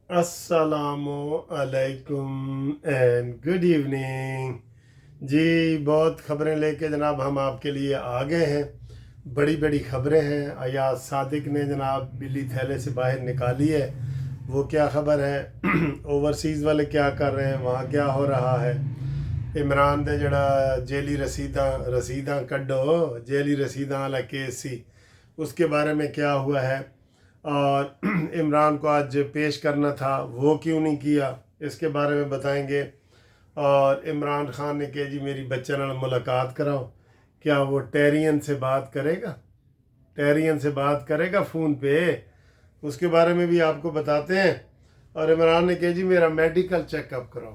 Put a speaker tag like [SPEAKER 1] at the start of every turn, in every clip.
[SPEAKER 1] अस्सलामु अलैकुम and good evening जी। बहुत खबरें लेके जनाब हम आपके लिए आ गए हैं। बड़ी बड़ी खबरें हैं। अयाज सादिक ने जनाब बिल्ली थैले से बाहर निकाली है। वो क्या खबर है ओवरसीज़ वाले क्या कर रहे हैं, वहाँ क्या हो रहा है। इमरान दे जड़ा जेली रसीदा कड्डो जेली रसीदा वाला केस सी, उसके बारे में क्या हुआ है, और इमरान को आज पेश करना था वो क्यों नहीं किया, इसके बारे में बताएंगे। और इमरान खान ने कहा जी मेरी बच्चे नाल मुलाकात कराओ, क्या वो टेरियन से बात करेगा फ़ोन पे, उसके बारे में भी आपको बताते हैं। और इमरान ने कहा जी मेरा मेडिकल चेकअप कराओ।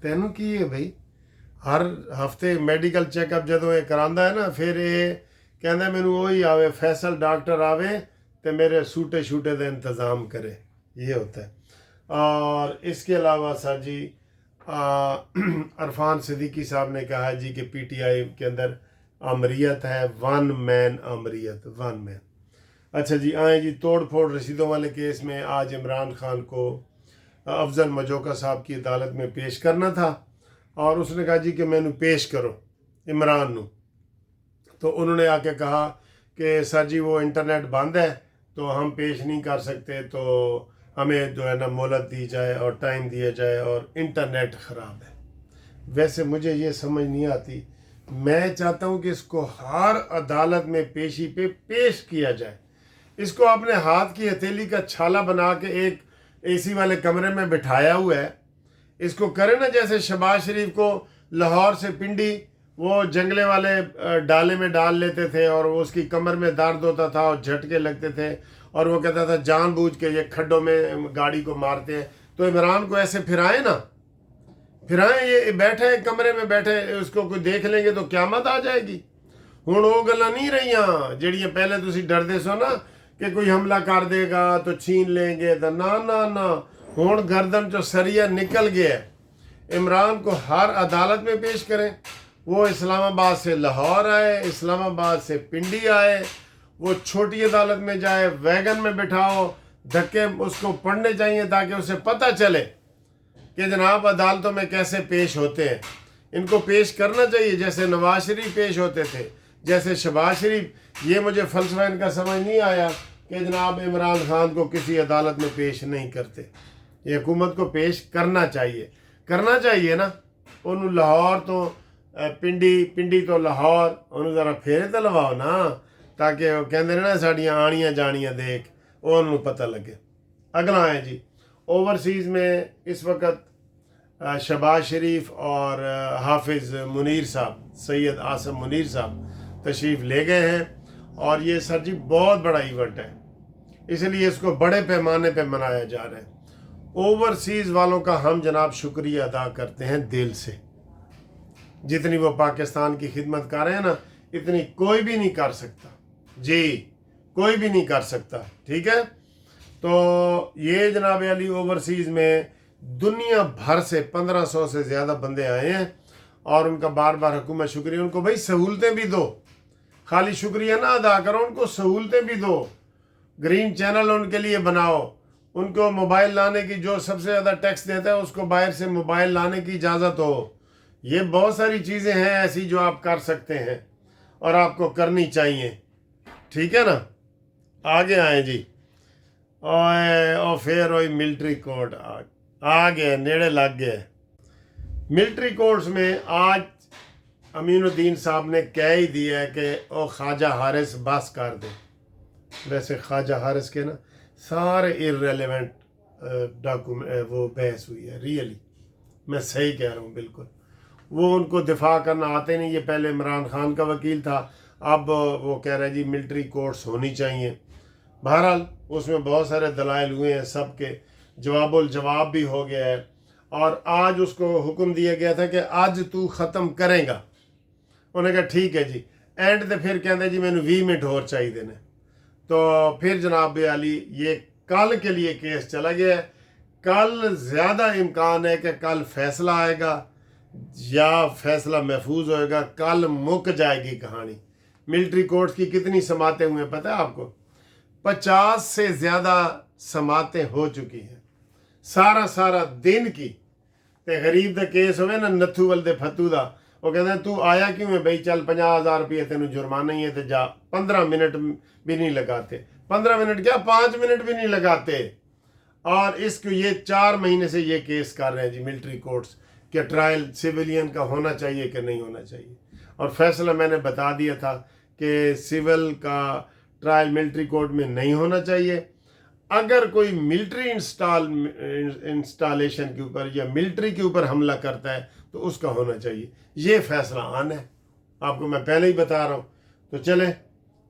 [SPEAKER 1] तेनू की है भाई, हर हफ्ते मेडिकल चेकअप जदों ये करांदा है ना, फिर ये कहता मैनू वही आवे फैसल डॉक्टर आवे तो मेरे सूटे शूटे का इंतज़ाम करे, ये होता है। और इसके अलावा सर जी अरफान सिद्दीकी साहब ने कहा है जी कि पीटीआई के अंदर अमरीत है, वन मैन अमरीत, वन मैन। अच्छा जी, आए जी तोड़ फोड़ रसीदों वाले केस में आज इमरान खान को अफजल मजोका साहब की अदालत में पेश करना था, और उसने कहा जी कि मैनू पेश करो इमरान नू। तो उन्होंने आके कहा कि सर जी वो इंटरनेट बंद है तो हम पेश नहीं कर सकते, तो हमें जो है ना मोहलत दी जाए और टाइम दिया जाए, और इंटरनेट ख़राब है। वैसे मुझे ये समझ नहीं आती, मैं चाहता हूँ कि इसको हर अदालत में पेशी पे पेश किया जाए। इसको अपने हाथ की हथेली का छाला बना के एक एसी वाले कमरे में बिठाया हुआ है। इसको करे ना जैसे शहबाज शरीफ को लाहौर से पिंडी वो जंगले वाले डाले में डाल लेते थे, और वो उसकी कमर में दर्द होता था और झटके लगते थे, और वो कहता था जानबूझ के ये खड्डों में गाड़ी को मारते हैं। तो इमरान को ऐसे फिराएं ना, फिराएं, ये बैठे कमरे में बैठे, उसको कोई देख लेंगे तो क्यामत आ जाएगी। हुण वो गल्लां नहीं रहियां ਜਿਹੜੀਆਂ पहले तुसी डरदे सो ना कि कोई हमला कर देगा तो छीन लेंगे, तो ना ना ना, हुण गर्दन जो सरिया निकल गया है। इमरान को हर अदालत में पेश करें। वो इस्लामाबाद से लाहौर आए, इस्लामाबाद से पिंडी आए, वो छोटी अदालत में जाए, वैगन में बिठाओ, धक्के उसको पढ़ने चाहिए ताकि उसे पता चले कि जनाब अदालतों में कैसे पेश होते हैं। इनको पेश करना चाहिए जैसे नवाज शरीफ पेश होते थे, जैसे शहबाज शरीफ। ये मुझे फ़लसफ़ा इनका समझ नहीं आया कि जनाब इमरान खान को किसी अदालत में पेश नहीं करते। ये हुकूमत को पेश करना चाहिए ना। उन्होंने लाहौर तो पिंडी तो लाहौर, उन्होंने ज़रा फेरे तो लवाओ ना, ताकि वो कहते ना साड़ियाँ आनियाँ जानियाँ देख, उन्होंने पता लगे। अगला है जी, ओवरसीज़ में इस वक्त शहबाज शरीफ और हाफिज़ मुनीर साहब, सैयद आसम मुनीर साहब तशरीफ़ ले गए हैं, और ये सर जी बहुत बड़ा इवेंट है, इसलिए इसको बड़े पैमाने पे मनाया जा रहा है। ओवरसीज़ वालों का हम जनाब शुक्रिया अदा करते हैं दिल से। जितनी वो पाकिस्तान की खिदमत कर रहे हैं ना, इतनी कोई भी नहीं कर सकता जी, कोई भी नहीं कर सकता, ठीक है। तो ये जनाब अली ओवरसीज़ में दुनिया भर से 1500 से ज़्यादा बंदे आए हैं, और उनका बार बार हुकूमत शुक्रिया। उनको भाई सहूलतें भी दो, खाली शुक्रिया ना अदा करो, उनको सहूलतें भी दो। ग्रीन चैनल उनके लिए बनाओ, उनको मोबाइल लाने की, जो सबसे ज़्यादा टैक्स देता है उसको बाहर से मोबाइल लाने की इजाज़त हो। ये बहुत सारी चीज़ें हैं ऐसी जो आप कर सकते हैं और आपको करनी चाहिए, ठीक है ना। आगे आए जी, और फिर वही मिलिट्री कोर्ट आ गए, नेड़े लग गए। मिलिट्री कोर्ट्स में आज अमीनुद्दीन साहब ने कह ही दिया है कि ओ ख्वाजा हारिस बस कर दे। वैसे ख्वाजा हारिस के ना सारे इररेलेवेंट डॉक्यूमेंट वो बहस हुई है, रियली मैं सही कह रहा हूँ बिल्कुल। वो उनको दिफा करना आते नहीं। ये पहले इमरान खान का वकील था, अब वो कह रहे जी मिलिट्री कोर्ट्स होनी चाहिए। बहरहाल उसमें बहुत सारे दलाइल हुए हैं, सब के जवाबुल जवाब भी हो गया है, और आज उसको हुक्म दिया गया था कि आज तू ख़त्म करेगा। उन्होंने कहा ठीक है जी। एंड ते फिर कहते जी मैंने 20 मिनट और चाहिए ने। तो फिर जनाब अली ये कल के लिए केस चला गया है। कल ज़्यादा इम्कान है कि कल फैसला आएगा या फैसला महफूज होएगा। कल मुक जाएगी कहानी। मिलिट्री कोर्ट की कितनी समातें हुई पता है आपको? 50 से ज़्यादा समातें हो चुकी हैं। ਸਾਰਾ ਦਿਨ ਕੀ। ਤੇ ਗਰੀਬ ਦਾ ਕੇਸ ਹੋਵੇ ਨਾ ਨੱਥੂ ਵੱਲ ਦੇ ਫੱਤੂ ਦਾ, ਉਹ ਕਹਿੰਦਾ ਤੂੰ ਆਇਆ क्यों है ਬਈ, ਚੱਲ 50,000 रुपये तेन जुर्माना ही है तो जा। 15 मिनट भी नहीं लगाते, 15 मिनट क्या 5 मिनट भी नहीं लगाते। और इसको ये 4 महीने से ये केस कर रहे हैं जी मिलिट्री कोर्ट्स कि ट्रायल सिविलियन का होना चाहिए कि नहीं होना चाहिए। और फैसला मैंने बता दिया था कि सिविल का ट्रायल मिलिट्री कोर्ट में नहीं होना चाहिए। अगर कोई मिलिट्री इंस्टॉलेशन के ऊपर या मिलिट्री के ऊपर हमला करता है तो उसका होना चाहिए। ये फैसला आन है, आपको मैं पहले ही बता रहा हूँ। तो चले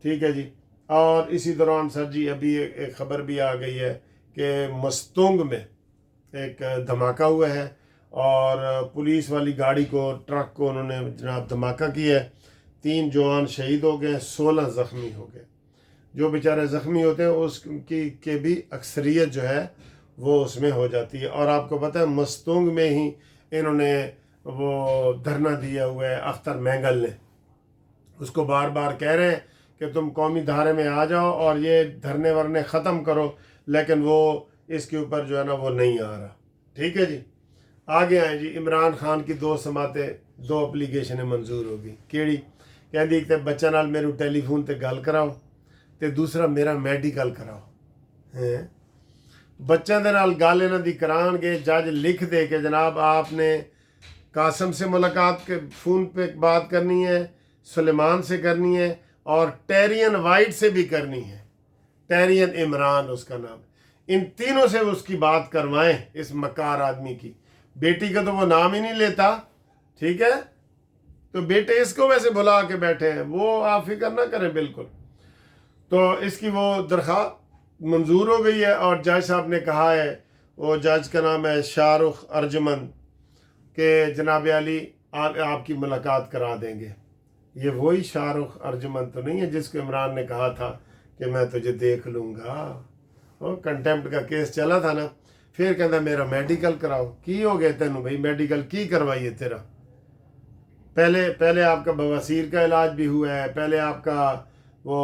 [SPEAKER 1] ठीक है जी। और इसी दौरान सर जी अभी एक खबर भी आ गई है कि मस्तुंग में एक धमाका हुआ है और पुलिस वाली गाड़ी को, ट्रक को उन्होंने जनाब धमाका किया है। 3 जवान शहीद हो गए, 16 ज़ख्मी हो गए। जो बेचारे ज़ख्मी होते हैं उसकी के भी अक्सरियत जो है वो उसमें हो जाती है। और आपको पता है मस्तुंग में ही इन्होंने वो धरना दिया हुआ है। अख्तर मैंगल ने उसको बार बार कह रहे हैं कि तुम कौमी धारे में आ जाओ और ये धरने वरने ख़त्म करो, लेकिन वो इसके ऊपर जो है ना वो नहीं आ रहा। ठीक है जी। आगे आए जी, इमरान खान की 2 समातें 2 एप्लीकेशनें मंजूर हो गई। केड़ी कहती एक तो बच्चा नाल मेरे टेलीफोन ते गल कराओ ते दूसरा मेरा मैडिकल कराओ हैं। बच्चों के नाल गल इन्हां दी करांगे, जज लिख दे के जनाब आपने कासम से मुलाकात के फ़ोन पे बात करनी है, सुलेमान से करनी है और टेरियन वाइट से भी करनी है। टेरियन इमरान उसका नाम है। इन तीनों से उसकी बात करवाएं, इस मकार आदमी की। बेटी का तो वो नाम ही नहीं लेता, ठीक है। तो बेटे इसको वैसे बुला के बैठे हैं, वो आप फिक्र ना करें बिल्कुल। तो इसकी वो दरख्वास्त मंजूर हो गई है और जज साहब ने कहा है, वो जज का नाम है शाहरुख अर्जमन, के जनाब अली आपकी मुलाकात करा देंगे। ये वही शाहरुख अर्जमन तो नहीं है जिसको इमरान ने कहा था कि मैं तुझे देख लूँगा। वो कंटेम्प्ट का केस चला था ना, फिर कहता मेरा मेडिकल कराओ। की हो गया तेनू भाई, मेडिकल की करवाइए तेरा? पहले आपका बवासीर का इलाज भी हुआ है, पहले आपका वो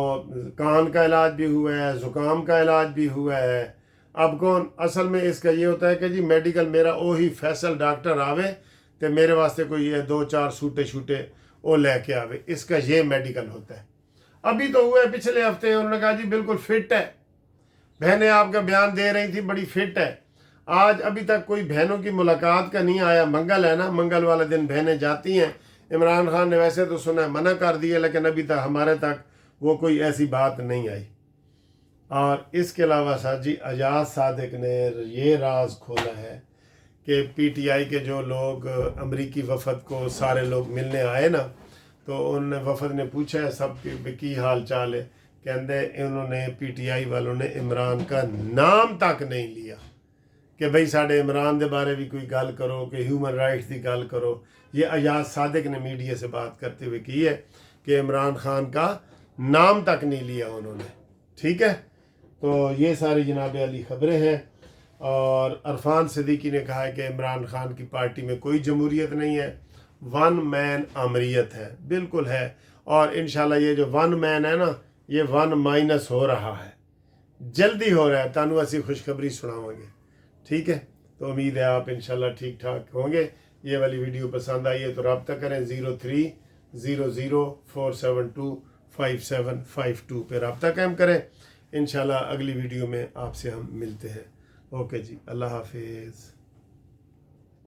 [SPEAKER 1] कान का इलाज भी हुआ है, ज़ुकाम का इलाज भी हुआ है। अब कौन असल में इसका ये होता है कि जी मेडिकल मेरा वही फैसल डॉक्टर आवे तो मेरे वास्ते कोई ये 2-4 सूटे शूटे वो लेके आवे, इसका ये मेडिकल होता है। अभी तो हुआ है पिछले हफ्ते, उन्होंने कहा जी बिल्कुल फिट है। बहनें आपका बयान दे रही थी बड़ी फिट है। आज अभी तक कोई बहनों की मुलाकात का नहीं आया। मंगल है ना, मंगल वाले दिन बहनें जाती हैं। इमरान खान ने वैसे तो सुना है मना कर दिया, लेकिन अभी तक हमारे तक वो कोई ऐसी बात नहीं आई। और इसके अलावा सर जी अजाज सादिक ने ये राज खोला है कि पीटीआई के जो लोग अमरीकी वफद को सारे लोग मिलने आए ना, तो उन वफद ने पूछा है सब की हाल चाल है। कहते इन्होंने पीटीआई वालों ने इमरान का नाम तक नहीं लिया कि भाई साढ़े इमरान के बारे भी कोई गल करो, कि ह्यूमन राइट्स की गल करो। ये अजाज सादिक ने मीडिया से बात करते हुए की है कि इमरान खान का नाम तक नहीं लिया उन्होंने। ठीक है, तो ये सारी जनाब अली खबरें हैं। और अरफान सिद्दीकी ने कहा है कि इमरान खान की पार्टी में कोई जमहूरियत नहीं है, 1 मैन आमरीयत है। बिल्कुल है। और इंशाल्लाह ये जो 1 मैन है ना, ये 1 माइनस हो रहा है, जल्दी हो रहा है। तानू असी खुशखबरी सुनावांगे। ठीक है, तो उम्मीद है आप इंशाल्लाह ठीक ठाक होंगे। ये वाली वीडियो पसंद आई है तो रब्ता करें 030004725752 पे रब्ता कायम करें। इंशाल्लाह अगली वीडियो में आपसे हम मिलते हैं। ओके जी, अल्लाह हाफिज़।